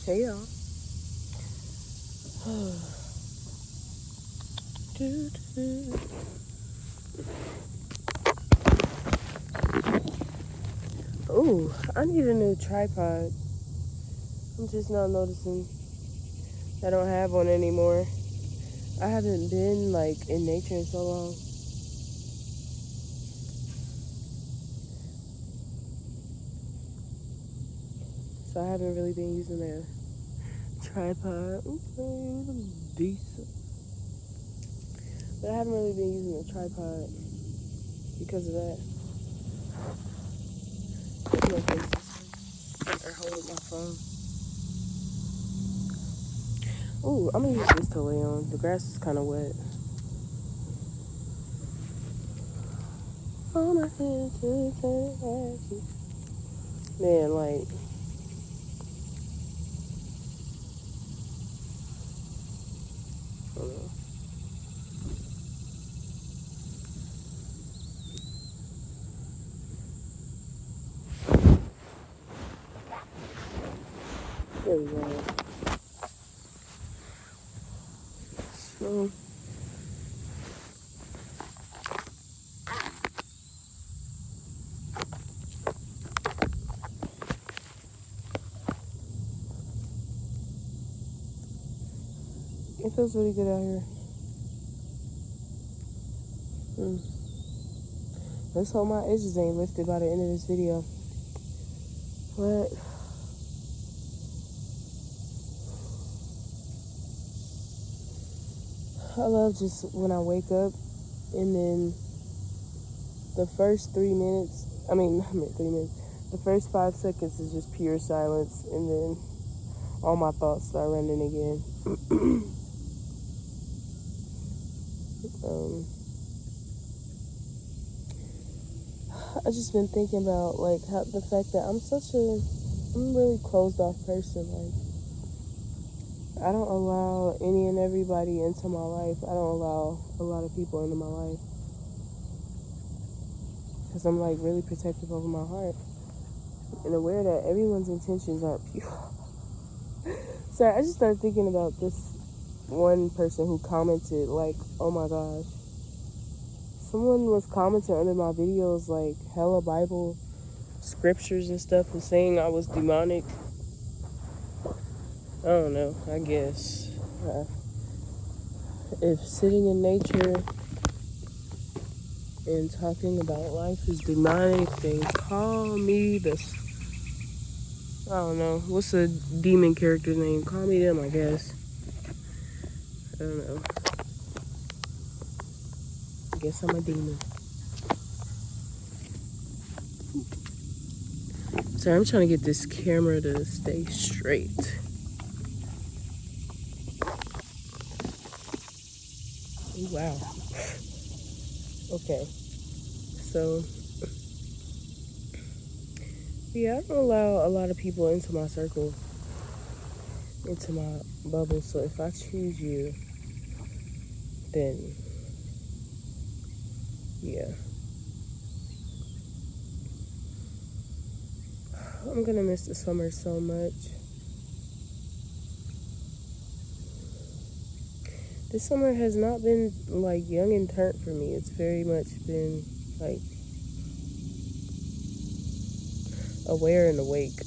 Hey y'all. Ooh, I need a new tripod. I'm just not noticing I don't have one anymore. I haven't been like in nature in so long. So I haven't really been using a tripod. Okay, it looks decent. But I haven't really been using a tripod because of that. Look at my face. Or holding my phone. Ooh, I'm gonna use this to lay on. The grass is kind of wet. Oh my head, man, like, I don't know. There we go. So, it feels really good out here. Let's hope my edges ain't lifted by the end of this video. But I love just when I wake up and then the first 3 minutes, the first 5 seconds is just pure silence, and then all my thoughts start running again. I just been thinking about like how the fact that I'm a really closed off person. Like, I don't allow any and everybody into my life. I don't allow a lot of people into my life because I'm like really protective over my heart and aware that everyone's intentions aren't pure. So I just started thinking about this one person who commented like, oh my gosh, someone was commenting under my videos like hella Bible scriptures and stuff was saying I was demonic. I don't know, I guess. If sitting in nature and talking about life is demonic, then call me I don't know, what's a demon character's name? Call me them, I guess. I don't know. I guess I'm a demon. Sorry, I'm trying to get this camera to stay straight. Wow. Okay. So, yeah, I don't allow a lot of people into my circle, into my bubble. So if I choose you, then, yeah. I'm gonna miss the summer so much. This summer has not been like young and turnt for me. It's very much been like aware and awake.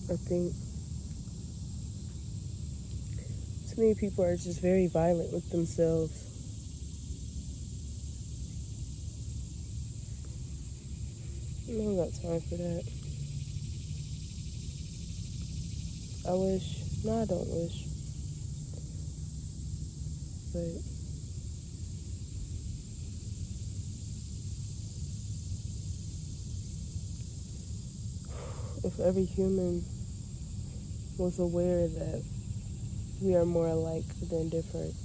I think too many people are just very violent with themselves. I don't got time for that. I wish. No, I don't wish. But if every human was aware that we are more alike than different,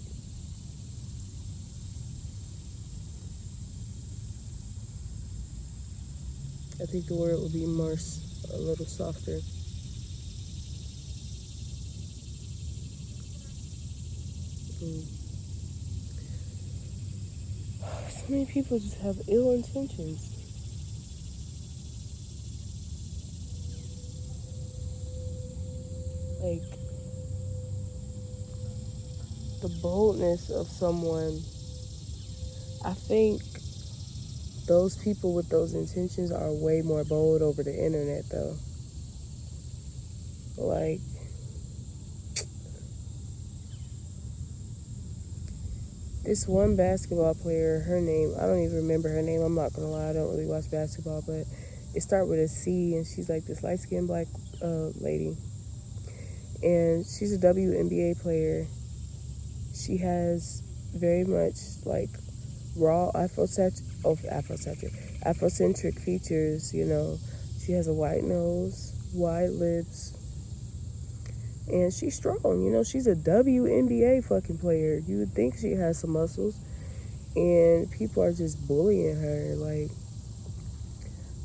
I think the world would be more a little softer. Mm. So many people just have ill intentions. Like the boldness of someone. I think those people with those intentions are way more bold over the internet, though. Like, this one basketball player, her name, I don't even remember her name. I'm not gonna lie, I don't really watch basketball, but it starts with a C, and she's like this light skinned black lady. And she's a WNBA player. She has very much like raw Afrocentric features, you know. She has a white nose, wide lips, and she's strong. You know, she's a WNBA fucking player. You would think she has some muscles, and people are just bullying her, like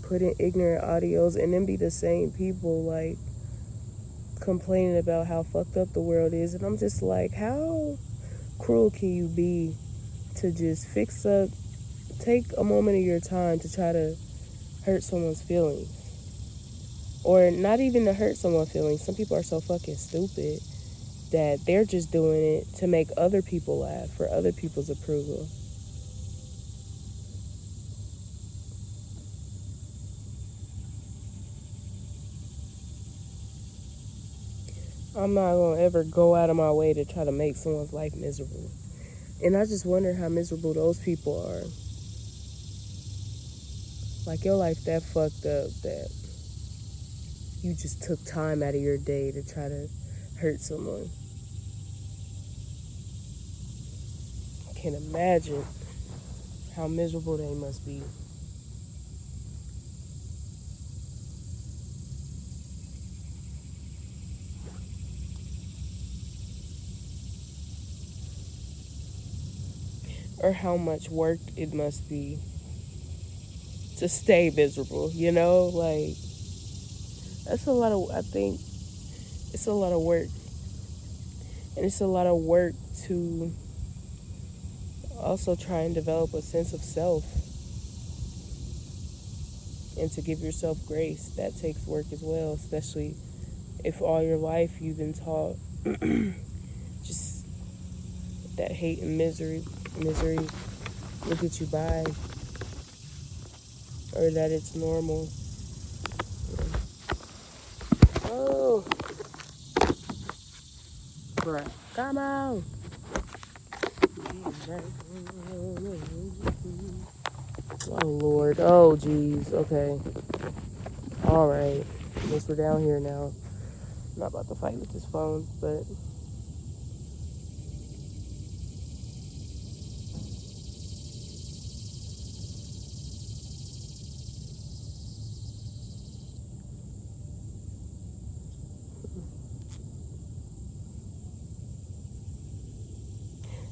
putting ignorant audios, and then be the same people like complaining about how fucked up the world is. And I'm just like, how cruel can you be to just take a moment of your time to try to hurt someone's feelings? Or not even to hurt someone's feelings. Some people are so fucking stupid that they're just doing it to make other people laugh, for other people's approval. I'm not gonna ever go out of my way to try to make someone's life miserable. And I just wonder how miserable those people are. Like, your life that fucked up that you just took time out of your day to try to hurt someone. I can't imagine how miserable they must be. Or how much work it must be to stay miserable, you know? Like, that's a lot of, I think it's a lot of work. And it's a lot of work to also try and develop a sense of self and to give yourself grace. That takes work as well, especially if all your life you've been taught just that hate and misery will get you by, or that it's normal. Oh, bruh, come on. Oh Lord, oh jeez, okay, all right. I guess we're down here now. I'm not about to fight with this phone, but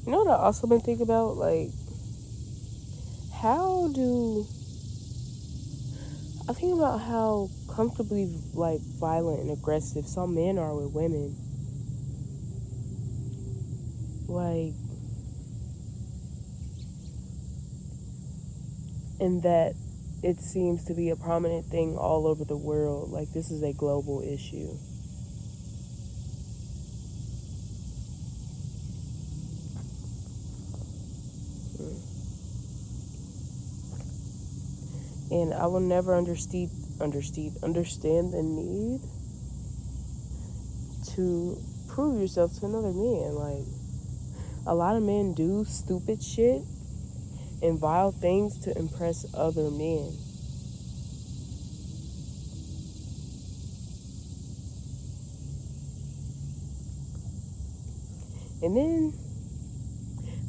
you know what I also been thinking about? Like, how do I think about how comfortably like violent and aggressive some men are with women? Like, and that it seems to be a prominent thing all over the world. Like, this is a global issue. And I will never understand the need to prove yourself to another man. Like, a lot of men do stupid shit and vile things to impress other men. And then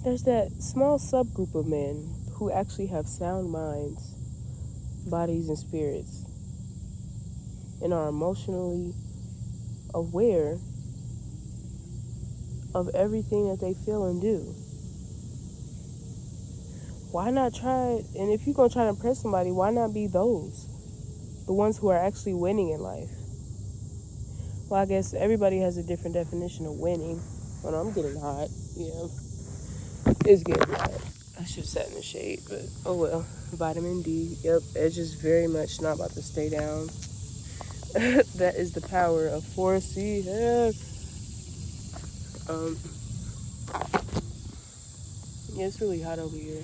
there's that small subgroup of men who actually have sound minds, bodies, and spirits, and are emotionally aware of everything that they feel and do. Why not try it? And if you're going to try to impress somebody, why not be those? the ones who are actually winning in life. Well, I guess everybody has a different definition of winning. Well, I'm getting hot. Yeah, it's getting hot. I should have sat in the shade, but oh well. Vitamin D. Yep, edge is very much not about to stay down. That is the power of 4C. Um, yeah, it's really hot over here.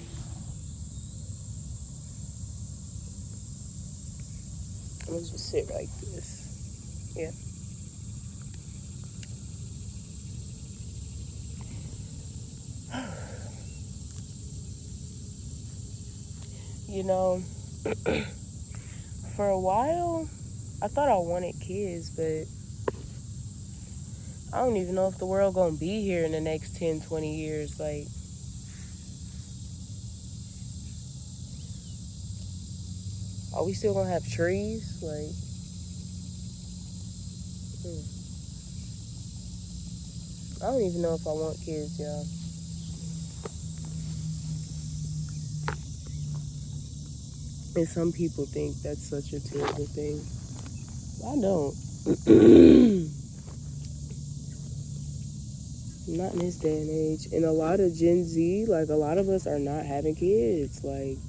I'm gonna just sit like this. Yeah. You know, for a while, I thought I wanted kids, but I don't even know if the world gonna be here in the next 10, 20 years. Like, are we still gonna have trees? Like, I don't even know if I want kids, y'all. And some people think that's such a terrible thing. I don't. Not in this day and age. And a lot of Gen Z, like, a lot of us are not having kids. Like,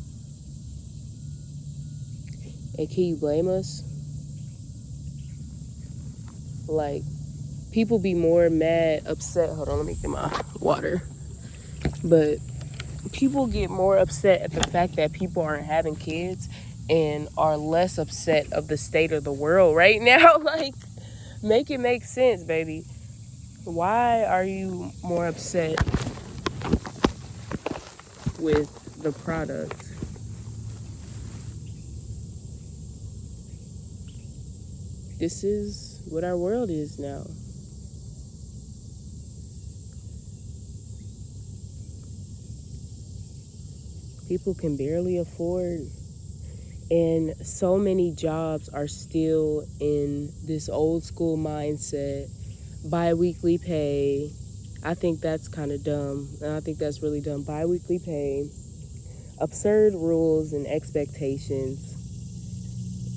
and can you blame us? Like, people be more mad, upset. Hold on, let me get my water. But people get more upset at the fact that people aren't having kids and are less upset of the state of the world right now. Like, make it make sense, baby. Why are you more upset with the product? This is what our world is now. People can barely afford, and so many jobs are still in this old school mindset. Bi-weekly pay. I think that's kind of dumb. And I think that's really dumb. Bi-weekly pay. Absurd rules and expectations.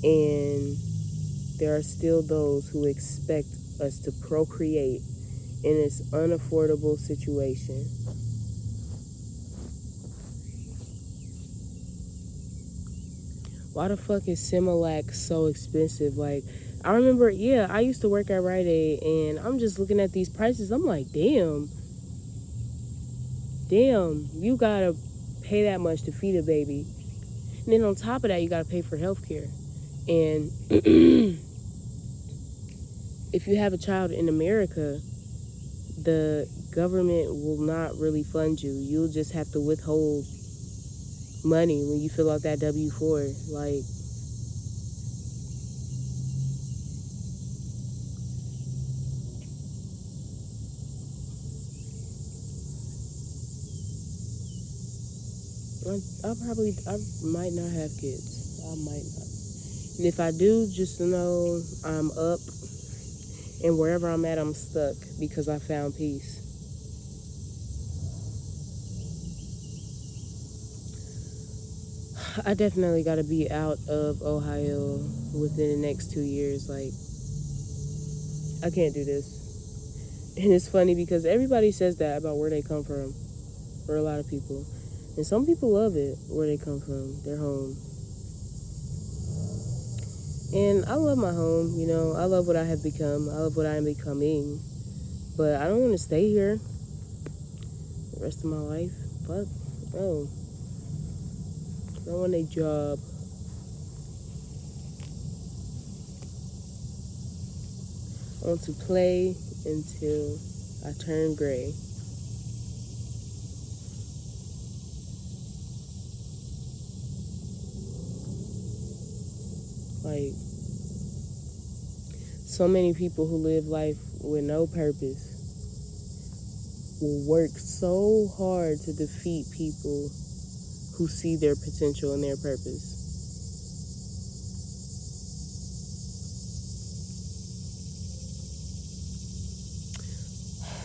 And there are still those who expect us to procreate in this unaffordable situation. Why the fuck is Similac so expensive? Like, I remember, yeah, I used to work at Rite Aid, and I'm just looking at these prices. I'm like, damn, you gotta pay that much to feed a baby. And then on top of that, you gotta pay for healthcare. And if you have a child in America, the government will not really fund you. You'll just have to withhold money when you fill out that W-4. Like, I might not have kids. I might not. And if I do, just to know I'm up, and wherever I'm at, I'm stuck because I found peace. I definitely got to be out of Ohio within the next 2 years. Like, I can't do this. And it's funny because everybody says that about where they come from, for a lot of people. And some people love it where they come from, their home. And I love my home, you know. I love what I have become. I love what I am becoming. But I don't want to stay here the rest of my life. Fuck. No. I don't want a job. I want to play until I turn gray. Like, so many people who live life with no purpose will work so hard to defeat people who see their potential and their purpose.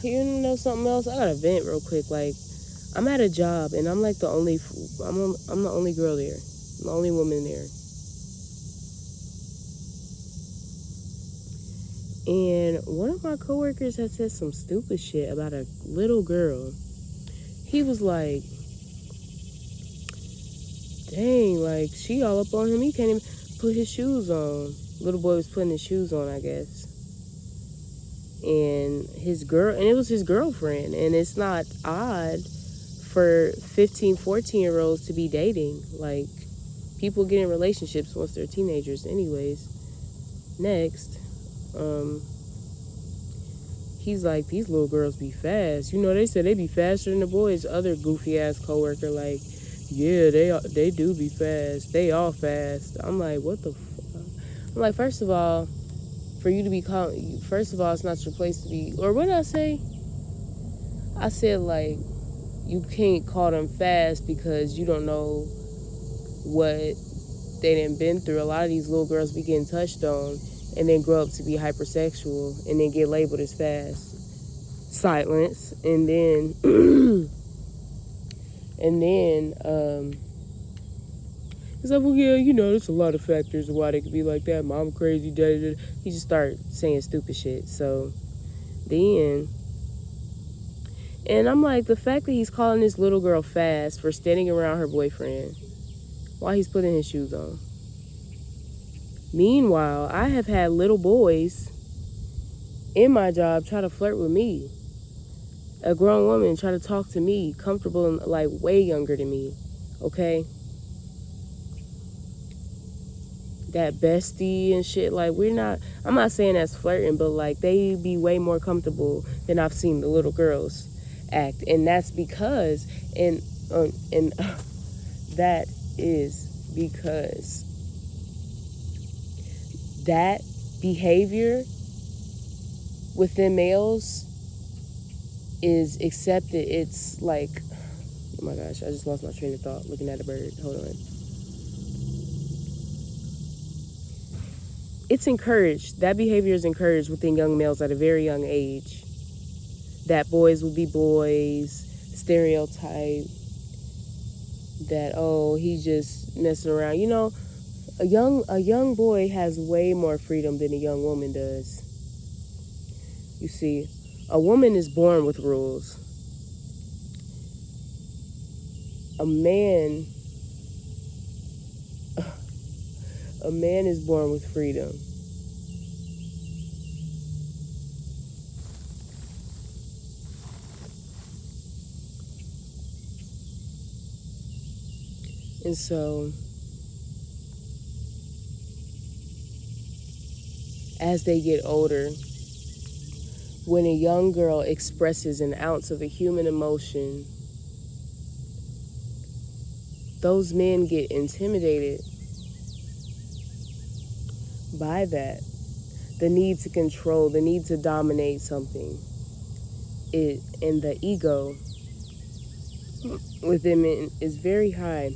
You know something else? I gotta vent real quick. Like, I'm at a job and I'm like I'm the only girl there. I'm the only woman there. And one of my coworkers had said some stupid shit about a little girl. He was like, dang, like, she all up on him. He can't even put his shoes on. Little boy was putting his shoes on, I guess. And it was his girlfriend. And it's not odd for 15, 14-year-olds to be dating. Like, people get in relationships once they're teenagers anyways. Next, he's like, these little girls be fast. You know, they said they be faster than the boys. Other goofy ass coworker like, yeah, they do be fast. They all fast. I'm like, what the fuck? I'm like, first of all, for you to be first of all, it's not your place to be. Or what did I say? I said, like, you can't call them fast because you don't know what they done been through. A lot of these little girls be getting touched on and then grow up to be hypersexual and then get labeled as fast. Silence. And then he's like, well, yeah, you know, there's a lot of factors why they could be like that. Mom crazy, daddy. He just started saying stupid shit. So then, and I'm like, the fact that he's calling this little girl fast for standing around her boyfriend while he's putting his shoes on. Meanwhile, I have had little boys in my job try to flirt with me. A grown woman try to talk to me, comfortable and like way younger than me. Okay? That bestie and shit, like, I'm not saying that's flirting, but like they be way more comfortable than I've seen the little girls act. And that's because that is because that behavior within males is accepted. It's like, oh my gosh, I just lost my train of thought looking at a bird. Hold on. It's encouraged. That behavior is encouraged within young males at a very young age. That boys will be boys, stereotype, that, oh, he's just messing around. You know, a young boy has way more freedom than a young woman does. You see, a woman is born with rules. A man is born with freedom. And so, as they get older, when a young girl expresses an ounce of a human emotion, those men get intimidated by that. The need to control, the need to dominate something. And the ego within men is very high.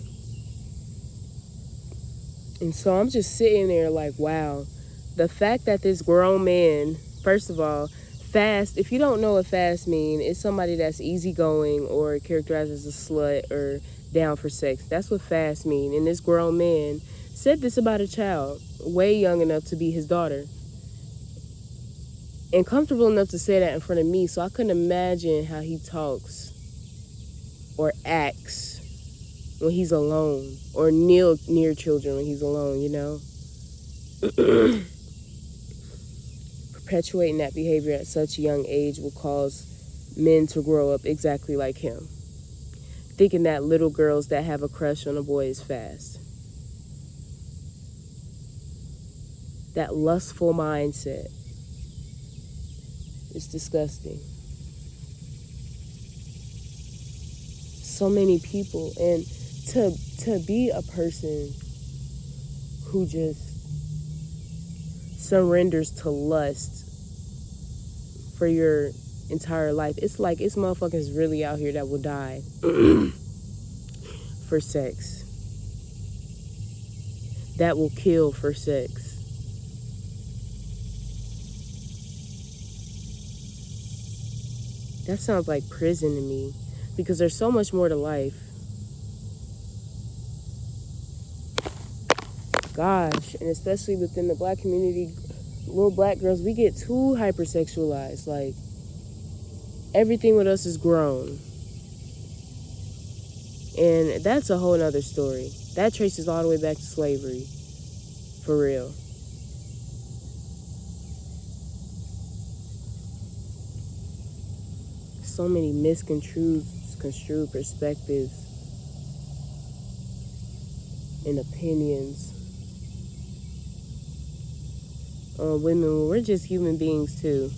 And so I'm just sitting there like, wow, the fact that this grown man, first of all, fast, if you don't know what fast means, it's somebody that's easygoing or characterized as a slut or down for sex. That's what fast means. And this grown man said this about a child, way young enough to be his daughter. And comfortable enough to say that in front of me, so I couldn't imagine how he talks or acts when he's alone, or near children when he's alone, you know? Perpetuating that behavior at such a young age will cause men to grow up exactly like him, thinking that little girls that have a crush on a boy is fast. That lustful mindset is disgusting. So many people, and to be a person who just surrenders to lust for your entire life, it's like it's motherfuckers really out here that will die for sex, that will kill for sex. That sounds like prison to me, because there's so much more to life. Gosh, and especially within the black community, little black girls, we get too hypersexualized. Like, everything with us is grown. And that's a whole nother story. That traces all the way back to slavery. For real. So many misconstrued perspectives and opinions on women. We're just human beings too.